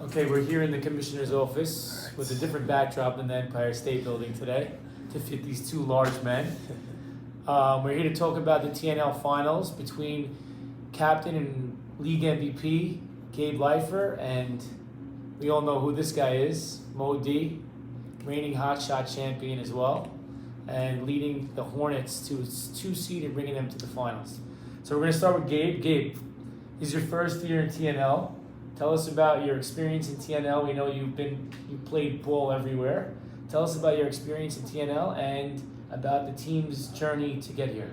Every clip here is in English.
Okay, we're here in the Commissioner's office with a different backdrop than the Empire State Building today to fit these two large men. We're here to talk about the TNL finals between captain and league MVP Gabe Leifer, and we all know who this guy is, Mo D, reigning hotshot champion as well, and leading the Hornets to its 2 seed and bringing them to the finals. So we're going to start with Gabe. Gabe, this is your first year in TNL. Tell us about your experience in TNL. We know you played ball everywhere. Tell us about your experience in TNL and about the team's journey to get here.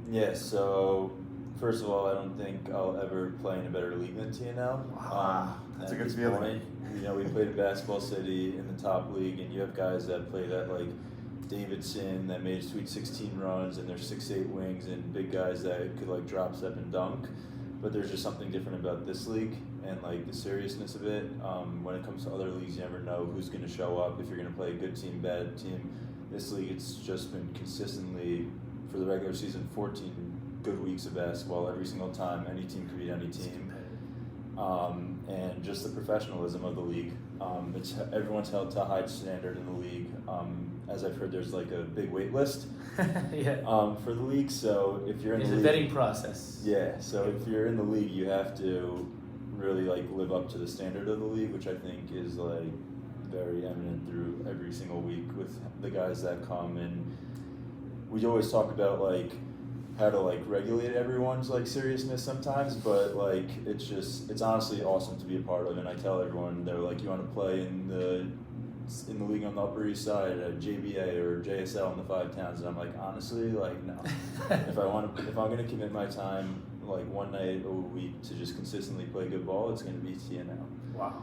Yeah, so first of all, I don't think I'll ever play in a better league than TNL. That's a good feeling. Point, we played at Basketball City in the top league, and you have guys that played at like Davidson that made Sweet 16 runs, and they're 6'8" wings, and big guys that could like drop, step, and dunk. But there's just something different about this league and like the seriousness of it. When it comes to other leagues, you never know who's going to show up, if you're going to play a good team, bad team. This league, it's just been consistently, for the regular season, 14 good weeks of basketball every single time. Any team could beat any team. And just the professionalism of the league. Everyone's held to a high standard in the league. As I've heard, there's like a big wait list for the league. So if you're in There's the a league, vetting process. yeah. So if you're in the league, you have to really like live up to the standard of the league, which I think is like very evident through every single week with the guys that come. And we always talk about like how to like regulate everyone's like seriousness sometimes, but like it's honestly awesome to be a part of. And I tell everyone, they're like, you want to play in the league on the Upper East Side at JBA or JSL in the 5 towns, and I'm like, honestly, like no. if I'm gonna commit my time like one night a week to just consistently play good ball, it's gonna be TNL. Wow.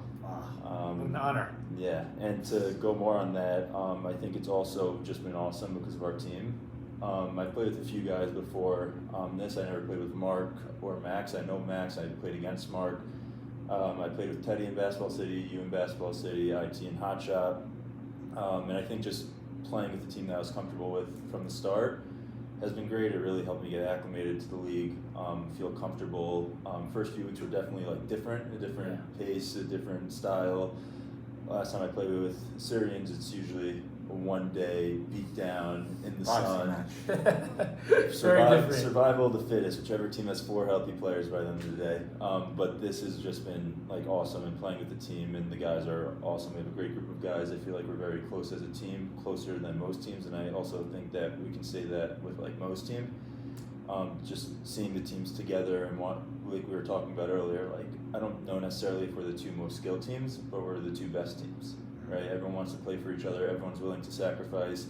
An honor. Yeah, and to go more on that, I think it's also just been awesome because of our team. I played with a few guys before this. I never played with Mark or Max. I know Max. I played against Mark. I played with Teddy in Basketball City, you in Basketball City, IT in Hot Shot. And I think just playing with the team that I was comfortable with from the start has been great. It really helped me get acclimated to the league, feel comfortable. First few weeks were definitely like a different pace, a different style. Last time I played with Syrians, it's usually a 1-day beat down in the sun. Survival of the fittest, whichever team has 4 healthy players by the end of the day. But this has just been like awesome, and playing with the team, and the guys are awesome. We have a great group of guys. I feel like we're very close as a team, closer than most teams, and I also think that we can say that with like most team. Just seeing the teams together and what, like we were talking about earlier, like I don't know necessarily if we're the 2 most skilled teams, but we're the 2 best teams, right? Everyone wants to play for each other. Everyone's willing to sacrifice.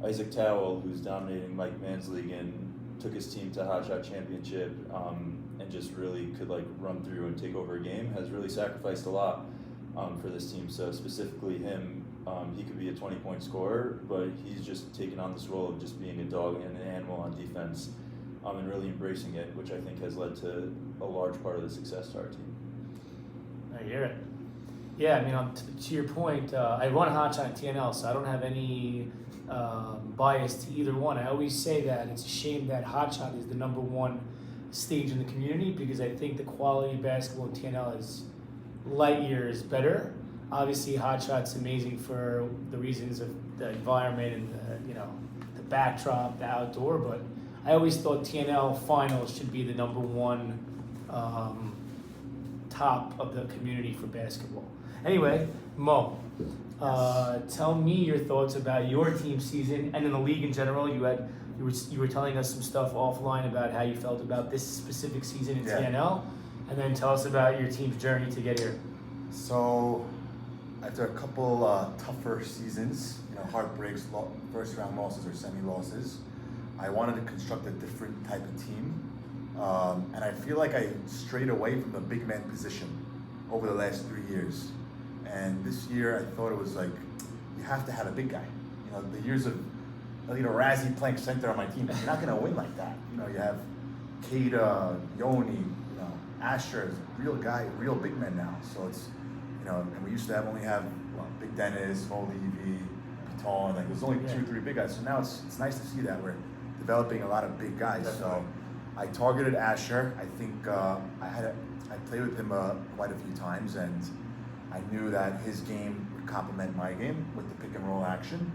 Isaac Towell, who's dominating Mike Mann's league and took his team to Hot Shot Championship, and just really could like run through and take over a game, has really sacrificed a lot for this team. So specifically him, he could be a 20-point scorer, but he's just taken on this role of just being a dog and an animal on defense. And really embracing it, which I think has led to a large part of the success to our team. I hear it. Yeah, I mean, to your point, I run Hotshot and TNL, so I don't have any bias to either one. I always say that it's a shame that Hotshot is the number 1 stage in the community, because I think the quality of basketball in TNL is light years better. Obviously, Hotshot's amazing for the reasons of the environment and the backdrop, the outdoor, but I always thought TNL finals should be the number 1 top of the community for basketball. Anyway, Mo, tell me your thoughts about your team season and in the league in general. You were telling us some stuff offline about how you felt about this specific season in TNL, and then tell us about your team's journey to get here. So, after a couple tougher seasons, heartbreaks, first round losses or semi-losses, I wanted to construct a different type of team, and I feel like I strayed away from the big man position over the last 3 years. And this year, I thought it was like, you have to have a big guy. The years of Razzie playing center on my team, you're not going to win like that. You have Kada, Yoni, Asher is a real guy, real big men now. So it's, and we used to only have Big Dennis, Mo Levy, Piton, like there's only 2 or 3 big guys. So now it's nice to see that we're developing a lot of big guys. Definitely. So I targeted Asher. I think I played with him quite a few times, and I knew that his game would complement my game with the pick and roll action.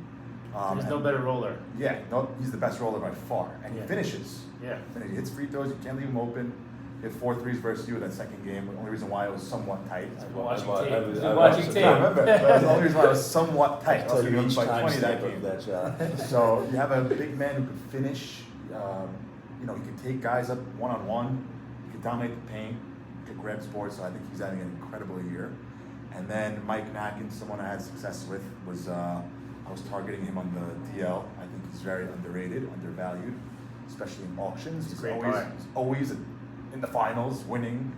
There's no better roller. Yeah, no, he's the best roller by far, and he Yeah. finishes. Yeah. He hits free throws. You can't leave him open. He had 4 threes versus you in that second game. The only reason why it was somewhat tight. Watching I- tape. I- He's I- been I- watching I- tape. Yeah, I remember. But that's the only reason why it was somewhat tight. I'll tell you Else each by time 20 that step game. of that shot. So you have a big man who can finish. You know, he can take guys up one-on-one. He can dominate the paint. He can grab boards. So I think he's having an incredible year. And then Mike Nacken, someone I had success with, was I was targeting him on the DL. I think he's very underrated, undervalued, especially in auctions. He's a great player. He's always in the finals, winning.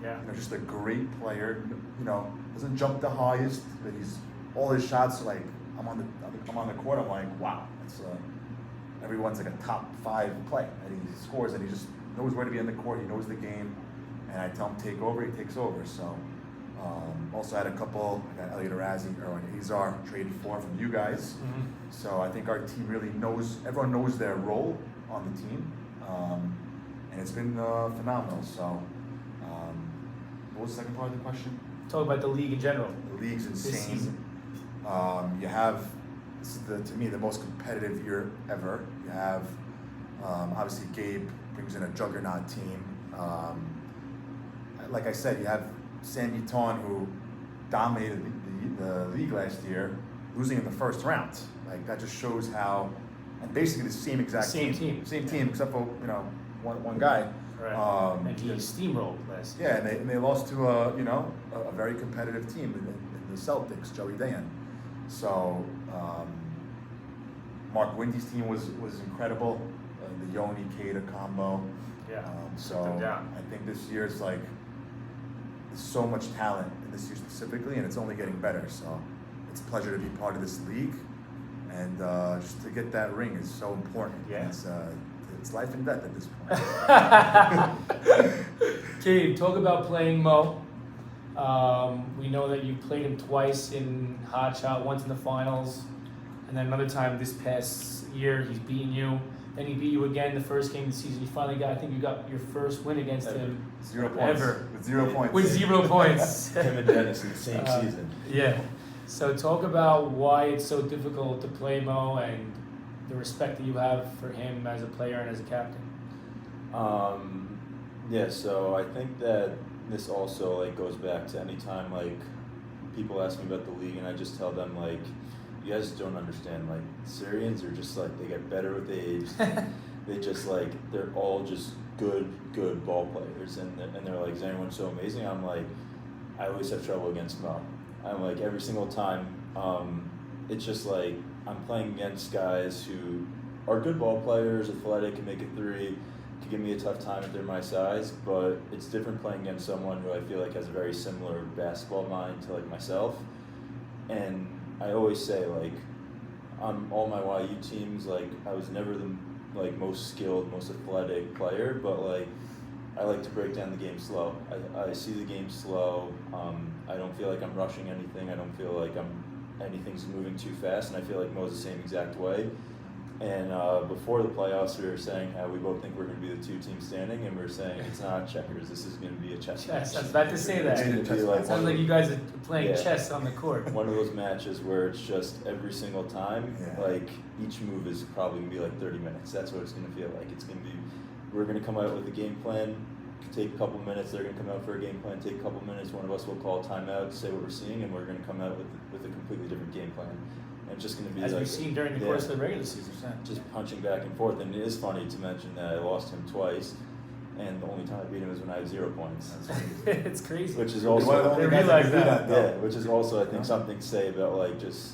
Yeah. You know, just a great player. You know, doesn't jump the highest, but he's all his shots are like I'm on the court. I'm like, wow, that's everyone's like a top 5 play, and he scores, and he just knows where to be on the court. He knows the game, and I tell him take over, he takes over. So. Also had a couple. I got Elliot Arazi, Erwin Azar traded for from you guys. Mm-hmm. So I think our team really knows. Everyone knows their role on the team, and it's been phenomenal. So, what was the second part of the question? Talk about the league in general. The league's This insane. season. You have this is to me the most competitive year ever. You have obviously Gabe brings in a juggernaut team. Like I said, you have Sam Eaton, who dominated the league last year, losing in the first round. Like that just shows how, and basically the same exact Same team. same team except for one guy. Right. And he steamrolled last year. Yeah, and they lost to a very competitive team in the Celtics, Joey Dayan. So Mark Windy's team was incredible, the Yoni Kada combo. Yeah. So Took them down. I think this year is like there's so much talent in this year specifically, and it's only getting better. So it's a pleasure to be part of this league, and just to get that ring is so important. Yeah. It's life and death at this point. Gabe, talk about playing Mo. We know that you played him twice in Hot Shot, once in the finals, and then another time this past year he's beaten you. Then he beat you again the first game of the season. You finally got, I think you got your first win against him 0 points. ever. With 0 points. With 0 points. Him and Dennis in the same season. Yeah. So talk about why it's so difficult to play Mo and the respect that you have for him as a player and as a captain. Yeah, so I think that this also like goes back to any time like people ask me about the league and I just tell them like you guys don't understand, like Syrians are just like they get better with age. They just like they're all just good ball players and they're like, is anyone so amazing? I'm like, I always have trouble against Mo. I'm like every single time, it's just like I'm playing against guys who are good ball players, athletic, can make a three, can give me a tough time if they're my size, but it's different playing against someone who I feel like has a very similar basketball mind to like myself. And I always say like on all my YU teams, like I was never the like most skilled, most athletic player, but like I like to break down the game slow. I see the game slow. I don't feel like I'm rushing anything. I don't feel like anything's moving too fast, and I feel like Mo's the same exact way. And before the playoffs, we were saying how we both think we're going to be the 2 teams standing, and we're saying it's not checkers. This is going to be a chess match. Chess. I was about to say that. It's going to be like Sounds like you guys are playing chess on the court. one of those matches where it's just every single time, like each move is probably going to be like 30 minutes. That's what it's going to feel like. It's going to be, we're going to come out with a game plan, take a couple minutes, they're going to come out for a game plan, take a couple minutes, one of us will call a timeout, say what we're seeing, and we're going to come out with a completely different game plan. And it's just going to be As like, we've seen during the course of the regular season. just punching back and forth. And it is funny to mention that I lost him twice, and the only time I beat him is when I had 0 points. It's crazy. Which is One of the also only They guys realize can do that. though. yeah, which is also I think something to say about like just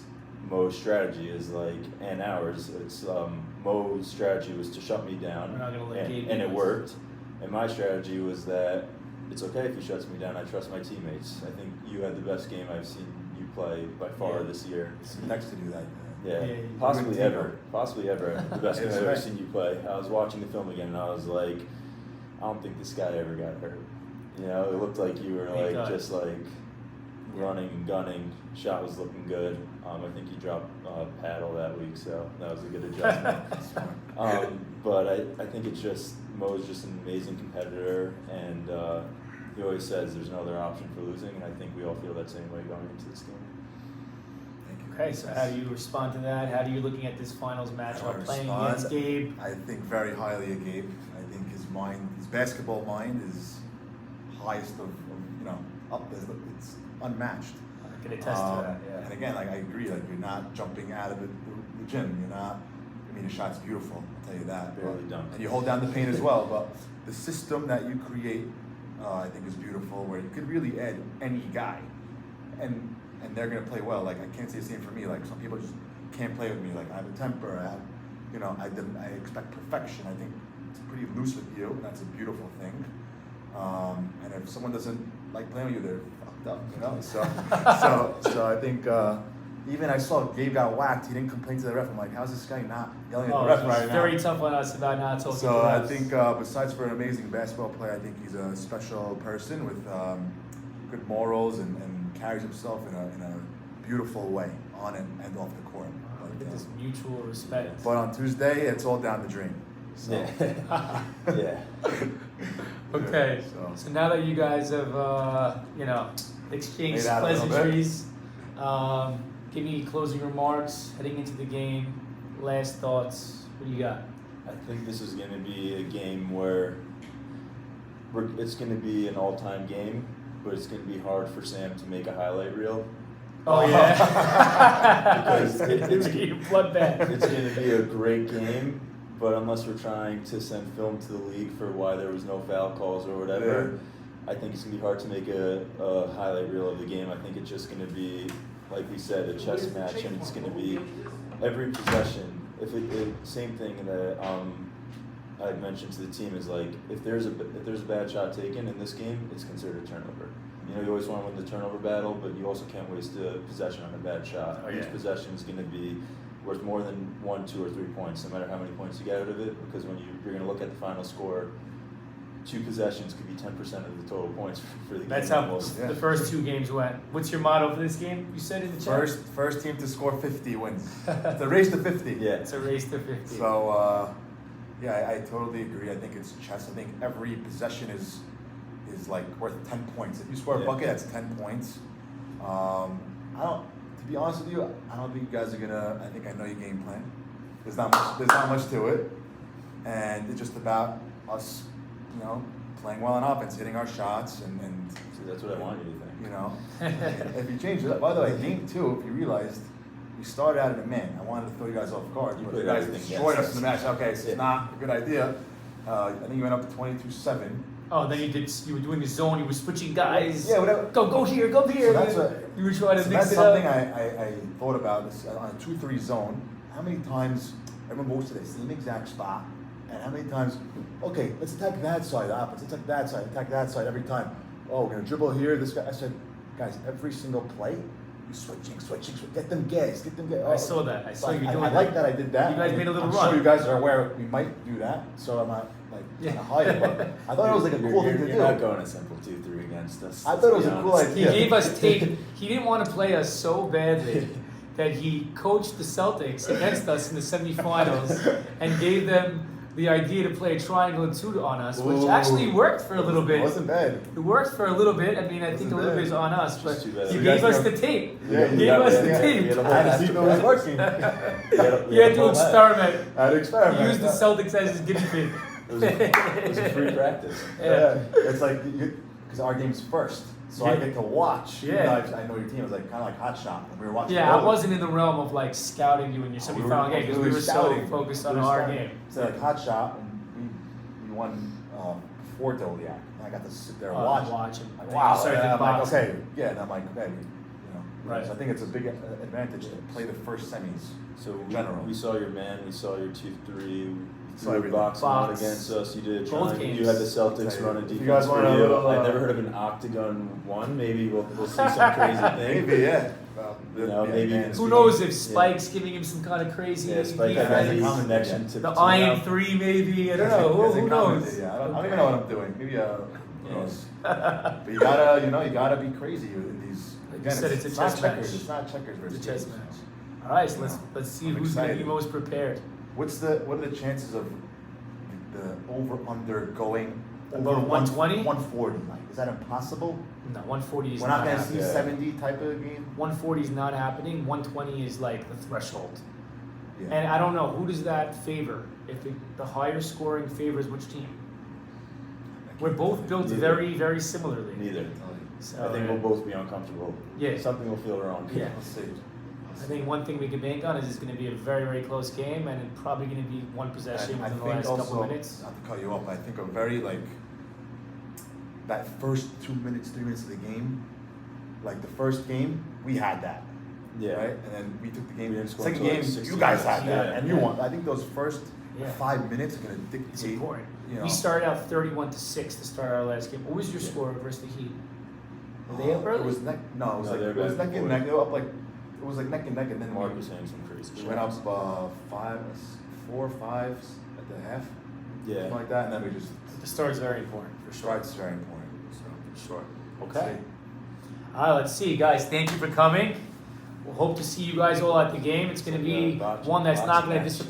Mo's strategy is like and ours. It's Mo's strategy was to shut me down, We're not gonna let Gabe and it beat us. worked. And my strategy was that it's okay if he shuts me down. I trust my teammates. I think you had the best game I've seen you play by far this year. It's next to do that. Yeah, Yeah, possibly you're a good ever. Possibly ever. The best game I've ever right. seen you play. I was watching the film again and I was like, I don't think this guy ever got hurt. You know, it looked like you were Thank like God. just like running and gunning. Shot was looking good. I think you dropped paddle that week, so that was a good adjustment. But I think it's just Mo's just an amazing competitor, and he always says there's no other option for losing, and I think we all feel that same way going into this game. Thank you. Okay, so how do you respond to that? How do you looking at this finals How do I matchup playing respond? against Gabe? I think very highly of Gabe. I think his basketball mind is highest of up there. It's unmatched. I can attest to that. Yeah. And again, like I agree, like you're not jumping out of the gym. You're not. I mean, the shot's beautiful. I'll tell you that. Barely dunked. And you hold down the paint as well. But the system that you create, I think, is beautiful. Where you could really add any guy, and they're gonna play well. Like I can't say the same for me. Like some people just can't play with me. Like I have a temper. I expect perfection. I think it's pretty loose with you. And that's a beautiful thing. And if someone doesn't like playing with you, they're fucked up. So I think even I saw Gabe got whacked. He didn't complain to the ref. I'm like, how's this guy not yelling at the ref right now? Very tough on us about not talking. So to I us. think besides for an amazing basketball player, I think he's a special person with good morals and carries himself in a beautiful way on and off the court. Look at this mutual respect. But on Tuesday, it's all down the drain. So. Yeah. Yeah. Okay, So. so now that you guys have, exchanged Made out a little bit. pleasantries, give me closing remarks heading into the game, last thoughts. What do you got? I think this is going to be a game where it's going to be an all-time game, but it's going to be hard for Sam to make a highlight reel. Oh yeah, Because it's gonna be a bloodbath. It's going to be a great game, but unless we're trying to send film to the league for why there was no foul calls or whatever, I think it's going to be hard to make a highlight reel of the game. I think it's just going to be, like we said, a chess match, and it's going to be every possession. Same thing that I mentioned to the team is like if there's a bad shot taken in this game, it's considered a turnover. You always want to win the turnover battle, but you also can't waste a possession on a bad shot. Oh, yeah. Each possession is going to be worth more than 1, 2, or 3 points, no matter how many points you get out of it. Because when you're going to look at the final score, 2 possessions could be 10% of the total points for the game. That's how almost. the first 2 games went. What's your motto for this game? You said in the chat. First team to score 50 wins. It's a race to 50. Yeah. It's a race to 50. So I totally agree. I think it's chess. I think every possession is like worth 10 points. If you score a bucket, that's 10 points. To be honest with you, I don't think you guys are gonna. I think I know your game plan. There's not much to it, and it's just about us, playing well on offense, hitting our shots, and See, that's what I want you to think. if you change it. By the way, game 2, if you realized, we started out in a man. I wanted to throw you guys off guard, You but played you guys everything, destroyed yes. us in the match. Okay, so Yeah. it's not a good idea. I think you went up 22-7. Oh, then you were doing the zone. You were switching guys. Yeah, whatever. Go here, go here. So that's what. You were trying to So mix that's it up. something I thought about this on a 2-3 zone. How many times everyone goes to the same exact spot, and how many times? Okay, let's attack that side, opposite. Let's attack that side every time. Oh, we're gonna dribble here. This guy. I said, guys, every single play, you switching. Get them gas. I saw that. I saw you doing I that. like that I did that. You guys made a little I'm run. sure you guys are aware we might do that, so I'm not trying to hide it. But I thought it was like a cool thing to do. You're not going a simple 2-3 against us. I thought it was a cool honest. He idea. gave us tape. He didn't want to play us so badly that he coached the Celtics against us in the semifinals and gave them the idea to play a triangle and 2 on us, which Ooh. actually worked for a little bit. It wasn't bad. It worked for a little bit. I mean, I think a little bit is on us, but Just too bad. you You gave guys us know- the tape. Yeah, You gave us the yeah, tape. you had a I had to see if it was working. You had to experiment. I had to experiment. Use the Celtics as his guinea pig. It was a free practice. Yeah, it's like because our game's first, so I get to watch. You Yeah. guys, I know your team. It was like kind of like Hot Shot. When we were watching. Yeah, I both. wasn't in the realm of like scouting you in your semifinal game because we were so focused on our game. So like Hot Shot, and we won before Doliak. And I got to sit there and watch. him. Like, And wow. you started And to I'm like, box. okay, yeah. And I'm like, okay, Right. So I think it's a big advantage to play the first semis. So General. we saw your man, we saw your 2-3, Saw you everything. boxing one Box. against us. You did a Both triangle. You games. had the Celtics Okay. running If you defense guys for want a you. little, I've never heard of an octagon one. Maybe we'll see some crazy thing. Maybe, yeah. Well, maybe man, Who knows if Spike's giving him some kind of crazy Yeah, Spike defense. has any defense. connection to The to Iron now. 3 maybe, I don't Hasn't- know, hasn't who knows? commented yet. I don't even know what I'm doing. Maybe who Yeah. knows? But you gotta be crazy in these. Like you Again, said, it's a not chess checkers. match. It's not checkers It's versus a chess games. match. All right, so let's see I'm who's going to be excited. most prepared. What are the chances of the over under going over Above 120? 140. Like, is that impossible? No, 140 is We're not not gonna happening. see Yeah. 70 type of game. 140 is not happening. 120 is like the threshold. Yeah. And I don't know, who does that favor? If the higher scoring favors which team? We're both built Neither. very, very similarly. Neither. So, I think we'll both be uncomfortable. Yeah. Something will feel wrong. Yeah. Let's see. I think one thing we can bank on is it's going to be a very, very close game, and it's probably going to be one possession And I within the think last also, couple of minutes. not to cut you off, I think a very like that first 2 minutes, 3 minutes of the game, like the first game, we had that. Yeah. Right? And then we took the game. We didn't score Second until, game, like, 60 you guys had minutes. that, Yeah. and you won. I think those first Yeah. 5 minutes are gonna It's dictate. important. You know, We started out 31-6 to start our last game. What was your Yeah. score versus the Heat? Were they up early? It was neck. No, it was No, like they were it was back neck and before. neck. They were up like it was like neck and neck, and then Mark was saying some crazy we shit. went up 4 or 5 at the half, Yeah. something like that, and then we just The start is very important, for sure. starts very important. So Sure. let's Okay. see. All right, let's see, guys. Thank you for coming. We'll hope to see you guys all at the game. It's going to be Yeah, one that's not boxing going to match. disappoint.